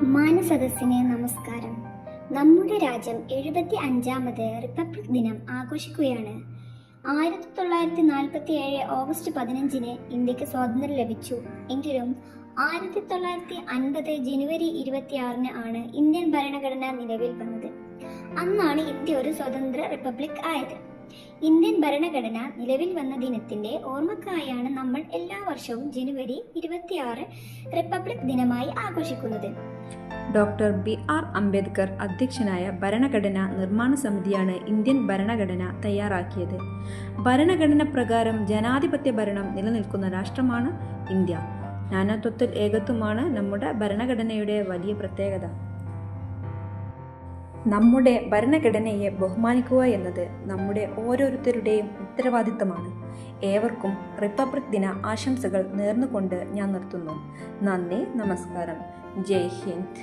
മാനസദസ്സിന് നമസ്കാരം. നമ്മുടെ രാജ്യം 75ാമത് റിപ്പബ്ലിക് ദിനം ആഘോഷിക്കുകയാണ്. 1947 ഓഗസ്റ്റ് 15-ന് ഇന്ത്യക്ക് സ്വാതന്ത്ര്യം ലഭിച്ചു. എങ്കിലും 1950 ജനുവരി 26-ന് ആണ് ഇന്ത്യൻ ഭരണഘടന നിലവിൽ വന്നത്. അന്നാണ് ഇന്ത്യ ഒരു സ്വതന്ത്ര റിപ്പബ്ലിക് ആയത്. ഇന്ത്യൻ ഭരണഘടന നിലവിൽ വന്ന ദിനത്തിന്റെ ഓർമ്മക്കായാണ് നമ്മൾ എല്ലാ വർഷവും ജനുവരി 26 റിപ്പബ്ലിക് ദിനമായി ആഘോഷിക്കുന്നത്. Doctor BR. അംബേദ്കർ അധ്യക്ഷനായ ഭരണഘടനാ നിർമ്മാണ സമിതിയാണ് ഇന്ത്യൻ ഭരണഘടന തയ്യാറാക്കിയത്. ഭരണഘടന പ്രകാരം ജനാധിപത്യ ഭരണം നിലനിൽക്കുന്ന രാഷ്ട്രമാണ് ഇന്ത്യ. നാനാത്വത്തിൽ ഏകത്വമാണ് നമ്മുടെ ഭരണഘടനയുടെ വലിയ പ്രത്യേകത. നമ്മുടെ ഭരണഘടനയെ ബഹുമാനിക്കുക എന്നത് നമ്മുടെ ഓരോരുത്തരുടെയും ഉത്തരവാദിത്തമാണ്. ഏവർക്കും റിപ്പബ്ലിക് ദിന ആശംസകൾ നേർന്നുകൊണ്ട് ഞാൻ നിർത്തുന്നു. നന്ദി, നമസ്കാരം. ജയ് ഹിന്ദ്.